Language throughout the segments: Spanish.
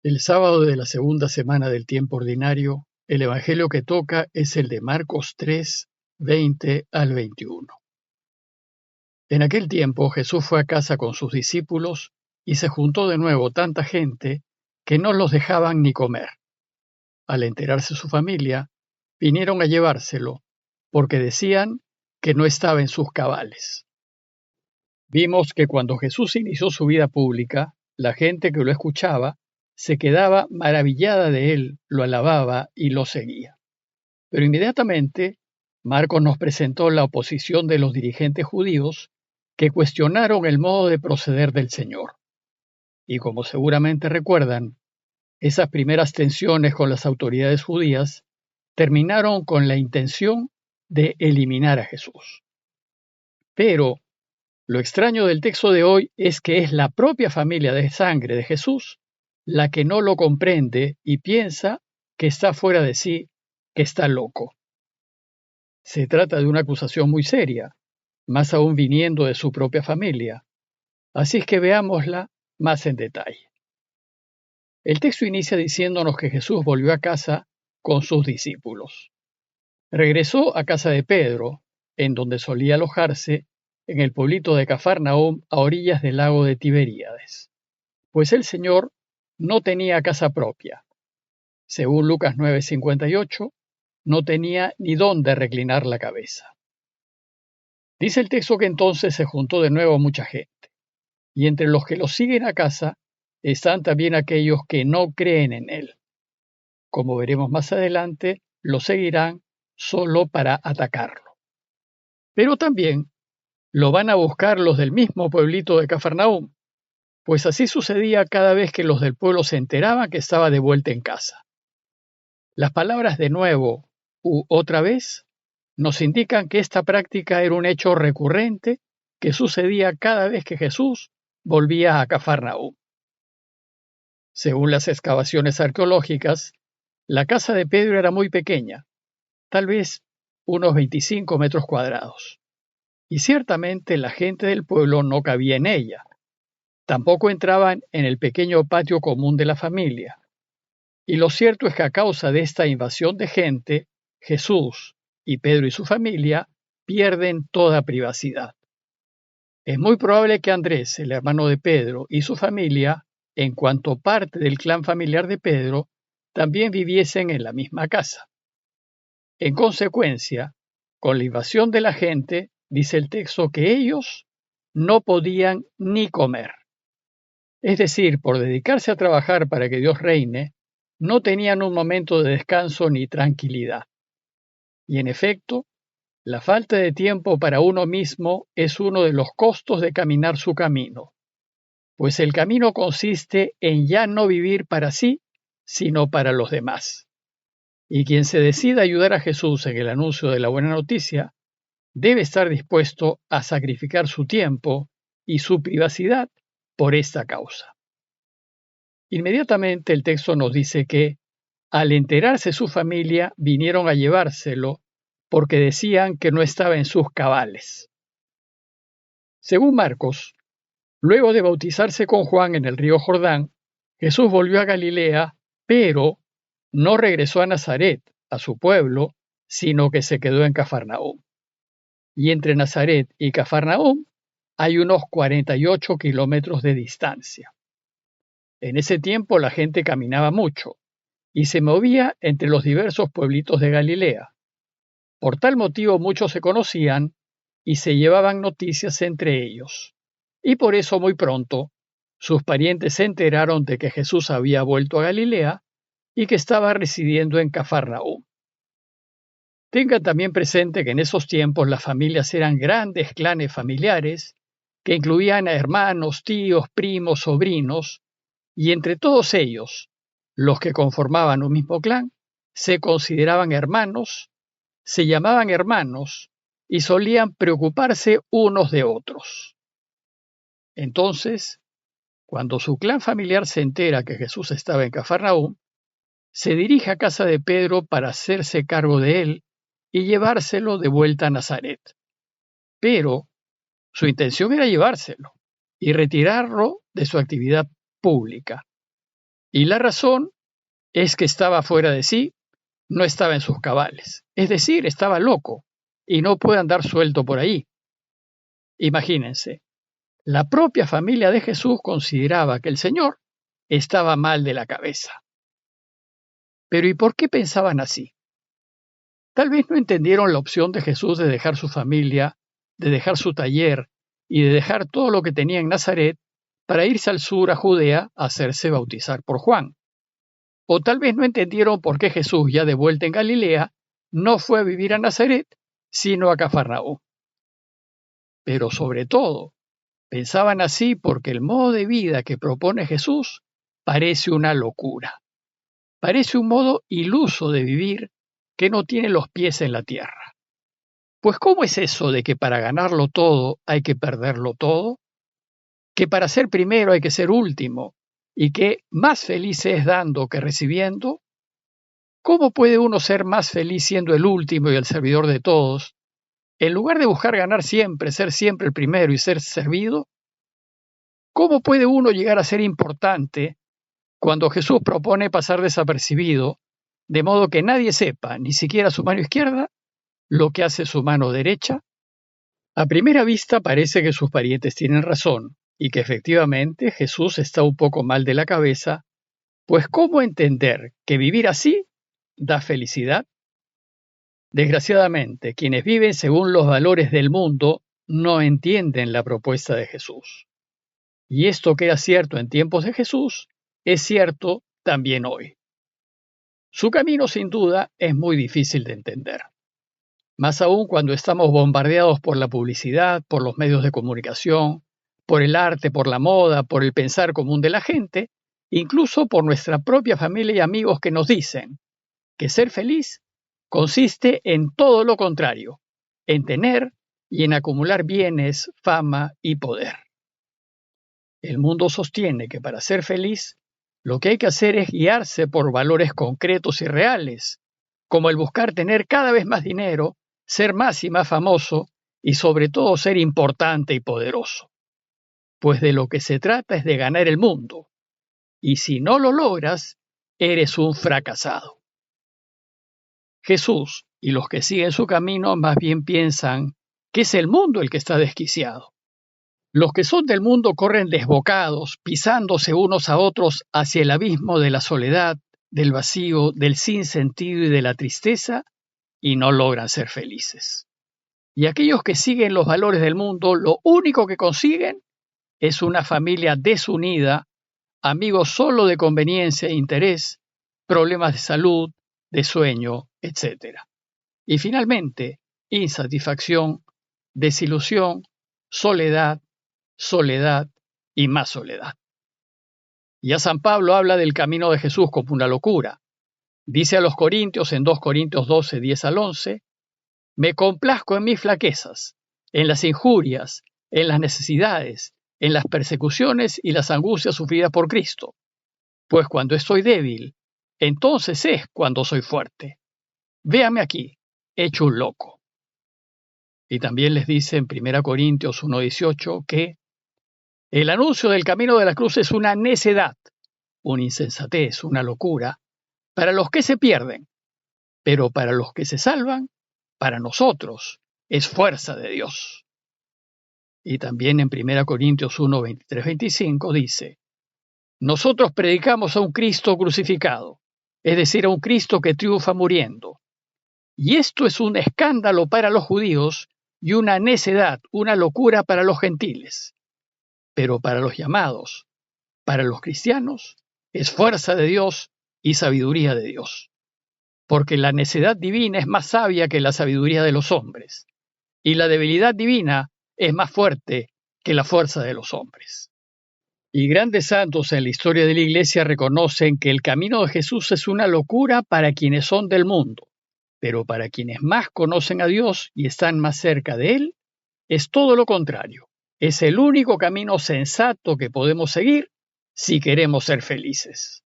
El sábado de la segunda semana del tiempo ordinario, el evangelio que toca es el de Marcos 3, 20 al 21. En aquel tiempo Jesús fue a casa con sus discípulos y se juntó de nuevo tanta gente que no los dejaban ni comer. Al enterarse su familia, vinieron a llevárselo, porque decían que no estaba en sus cabales. Vimos que cuando Jesús inició su vida pública, la gente que lo escuchaba se quedaba maravillada de él, lo alababa y lo seguía. Pero inmediatamente, Marcos nos presentó la oposición de los dirigentes judíos que cuestionaron el modo de proceder del Señor. Y como seguramente recuerdan, esas primeras tensiones con las autoridades judías terminaron con la intención de eliminar a Jesús. Pero lo extraño del texto de hoy es que es la propia familia de sangre de Jesús la que no lo comprende y piensa que está fuera de sí, que está loco. Se trata de una acusación muy seria, más aún viniendo de su propia familia. Así es que veámosla más en detalle. El texto inicia diciéndonos que Jesús volvió a casa con sus discípulos. Regresó a casa de Pedro, en donde solía alojarse, en el pueblito de Cafarnaúm, a orillas del lago de Tiberíades. Pues el Señor no tenía casa propia. Según Lucas 9:58, no tenía ni dónde reclinar la cabeza. Dice el texto que entonces se juntó de nuevo mucha gente, y entre los que lo siguen a casa están también aquellos que no creen en él. Como veremos más adelante, lo seguirán solo para atacarlo. Pero también lo van a buscar los del mismo pueblito de Cafarnaúm, pues así sucedía cada vez que los del pueblo se enteraban que estaba de vuelta en casa. Las palabras de nuevo u otra vez nos indican que esta práctica era un hecho recurrente que sucedía cada vez que Jesús volvía a Cafarnaúm. Según las excavaciones arqueológicas, la casa de Pedro era muy pequeña, tal vez unos 25 metros cuadrados, y ciertamente la gente del pueblo no cabía en ella. Tampoco entraban en el pequeño patio común de la familia. Y lo cierto es que a causa de esta invasión de gente, Jesús y Pedro y su familia pierden toda privacidad. Es muy probable que Andrés, el hermano de Pedro, y su familia, en cuanto parte del clan familiar de Pedro, también viviesen en la misma casa. En consecuencia, con la invasión de la gente, dice el texto que ellos no podían ni comer. Es decir, por dedicarse a trabajar para que Dios reine, no tenían un momento de descanso ni tranquilidad. Y en efecto, la falta de tiempo para uno mismo es uno de los costos de caminar su camino, pues el camino consiste en ya no vivir para sí, sino para los demás. Y quien se decida ayudar a Jesús en el anuncio de la buena noticia, debe estar dispuesto a sacrificar su tiempo y su privacidad por esta causa. Inmediatamente el texto nos dice que, al enterarse su familia, vinieron a llevárselo porque decían que no estaba en sus cabales. Según Marcos, luego de bautizarse con Juan en el río Jordán, Jesús volvió a Galilea, pero no regresó a Nazaret, a su pueblo, sino que se quedó en Cafarnaúm. Y entre Nazaret y Cafarnaúm hay unos 48 kilómetros de distancia. En ese tiempo la gente caminaba mucho y se movía entre los diversos pueblitos de Galilea. Por tal motivo muchos se conocían y se llevaban noticias entre ellos. Y por eso muy pronto sus parientes se enteraron de que Jesús había vuelto a Galilea y que estaba residiendo en Cafarnaúm. Tengan también presente que en esos tiempos las familias eran grandes clanes familiares que incluían a hermanos, tíos, primos, sobrinos, y entre todos ellos, los que conformaban un mismo clan, se consideraban hermanos, se llamaban hermanos y solían preocuparse unos de otros. Entonces, cuando su clan familiar se entera que Jesús estaba en Cafarnaúm, se dirige a casa de Pedro para hacerse cargo de él y llevárselo de vuelta a Nazaret. Pero su intención era llevárselo y retirarlo de su actividad pública. Y la razón es que estaba fuera de sí, no estaba en sus cabales. Es decir, estaba loco y no puede andar suelto por ahí. Imagínense, la propia familia de Jesús consideraba que el Señor estaba mal de la cabeza. Pero ¿y por qué pensaban así? Tal vez no entendieron la opción de Jesús de dejar su familia, de dejar su taller y de dejar todo lo que tenía en Nazaret para irse al sur a Judea a hacerse bautizar por Juan. O tal vez no entendieron por qué Jesús, ya de vuelta en Galilea, no fue a vivir a Nazaret, sino a Cafarnaúm. Pero sobre todo, pensaban así porque el modo de vida que propone Jesús parece una locura. Parece un modo iluso de vivir que no tiene los pies en la tierra. Pues ¿cómo es eso de que para ganarlo todo hay que perderlo todo? ¿Que para ser primero hay que ser último? ¿Y que más feliz es dando que recibiendo? ¿Cómo puede uno ser más feliz siendo el último y el servidor de todos, en lugar de buscar ganar siempre, ser siempre el primero y ser servido? ¿Cómo puede uno llegar a ser importante cuando Jesús propone pasar desapercibido, de modo que nadie sepa, ni siquiera su mano izquierda, lo que hace su mano derecha? A primera vista parece que sus parientes tienen razón y que efectivamente Jesús está un poco mal de la cabeza, pues ¿cómo entender que vivir así da felicidad? Desgraciadamente, quienes viven según los valores del mundo no entienden la propuesta de Jesús. Y esto que era cierto en tiempos de Jesús, es cierto también hoy. Su camino, sin duda, es muy difícil de entender. Más aún cuando estamos bombardeados por la publicidad, por los medios de comunicación, por el arte, por la moda, por el pensar común de la gente, incluso por nuestra propia familia y amigos que nos dicen que ser feliz consiste en todo lo contrario, en tener y en acumular bienes, fama y poder. El mundo sostiene que para ser feliz, lo que hay que hacer es guiarse por valores concretos y reales, como el buscar tener cada vez más dinero, ser más y más famoso y sobre todo ser importante y poderoso. Pues de lo que se trata es de ganar el mundo, y si no lo logras, eres un fracasado. Jesús y los que siguen su camino más bien piensan que es el mundo el que está desquiciado. Los que son del mundo corren desbocados, pisándose unos a otros hacia el abismo de la soledad, del vacío, del sinsentido y de la tristeza, y no logran ser felices. Y aquellos que siguen los valores del mundo, lo único que consiguen es una familia desunida, amigos solo de conveniencia e interés, problemas de salud, de sueño, etc. Y finalmente, insatisfacción, desilusión, soledad y más soledad. Ya San Pablo habla del camino de Jesús como una locura. Dice a los Corintios en 2 Corintios 12, 10 al 11, me complazco en mis flaquezas, en las injurias, en las necesidades, en las persecuciones y las angustias sufridas por Cristo. Pues cuando estoy débil, entonces es cuando soy fuerte. Véame aquí, hecho un loco. Y también les dice en 1 Corintios 1:18 que el anuncio del camino de la cruz es una necedad, una insensatez, una locura, para los que se pierden, pero para los que se salvan, para nosotros, es fuerza de Dios. Y también en 1 Corintios 1:23-25 dice, nosotros predicamos a un Cristo crucificado, es decir, a un Cristo que triunfa muriendo. Y esto es un escándalo para los judíos y una necedad, una locura para los gentiles. Pero para los llamados, para los cristianos, es fuerza de Dios y sabiduría de Dios. Porque la necedad divina es más sabia que la sabiduría de los hombres, y la debilidad divina es más fuerte que la fuerza de los hombres. Y grandes santos en la historia de la Iglesia reconocen que el camino de Jesús es una locura para quienes son del mundo, pero para quienes más conocen a Dios y están más cerca de Él, es todo lo contrario. Es el único camino sensato que podemos seguir si queremos ser felices.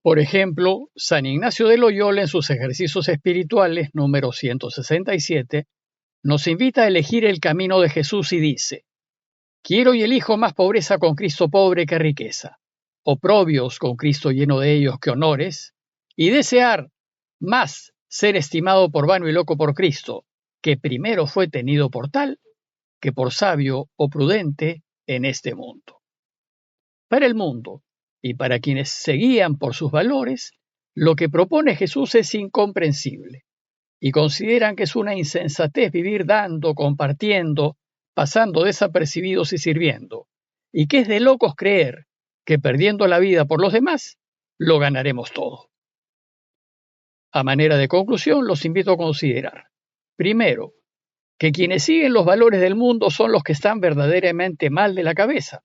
Por ejemplo, San Ignacio de Loyola en sus ejercicios espirituales número 167 nos invita a elegir el camino de Jesús y dice, quiero y elijo más pobreza con Cristo pobre que riqueza, oprobios con Cristo lleno de ellos que honores, y desear más ser estimado por vano y loco por Cristo, que primero fue tenido por tal, que por sabio o prudente en este mundo. Para el mundo y para quienes se guían por sus valores, lo que propone Jesús es incomprensible y consideran que es una insensatez vivir dando, compartiendo, pasando desapercibidos y sirviendo, y que es de locos creer que perdiendo la vida por los demás, lo ganaremos todo. A manera de conclusión, los invito a considerar, primero, que quienes siguen los valores del mundo son los que están verdaderamente mal de la cabeza,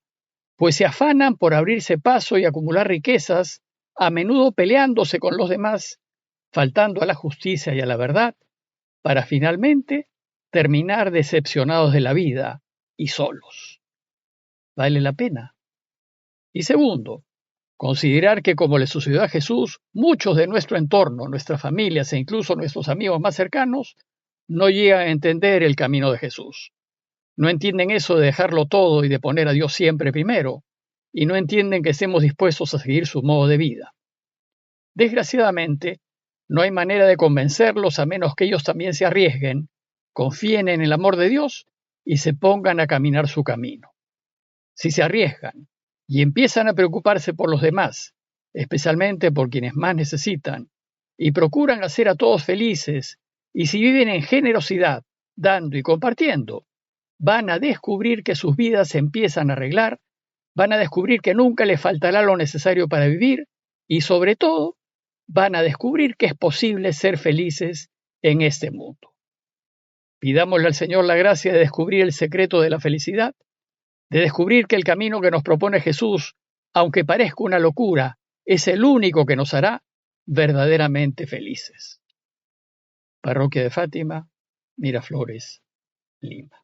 pues se afanan por abrirse paso y acumular riquezas, a menudo peleándose con los demás, faltando a la justicia y a la verdad, para finalmente terminar decepcionados de la vida y solos. ¿Vale la pena? Y segundo, considerar que, como le sucedió a Jesús, muchos de nuestro entorno, nuestras familias e incluso nuestros amigos más cercanos, no llegan a entender el camino de Jesús. No entienden eso de dejarlo todo y de poner a Dios siempre primero, y no entienden que estemos dispuestos a seguir su modo de vida. Desgraciadamente, no hay manera de convencerlos a menos que ellos también se arriesguen, confíen en el amor de Dios y se pongan a caminar su camino. Si se arriesgan y empiezan a preocuparse por los demás, especialmente por quienes más necesitan, y procuran hacer a todos felices, y si viven en generosidad, dando y compartiendo, van a descubrir que sus vidas se empiezan a arreglar, van a descubrir que nunca les faltará lo necesario para vivir y, sobre todo, van a descubrir que es posible ser felices en este mundo. Pidámosle al Señor la gracia de descubrir el secreto de la felicidad, de descubrir que el camino que nos propone Jesús, aunque parezca una locura, es el único que nos hará verdaderamente felices. Parroquia de Fátima, Miraflores, Lima.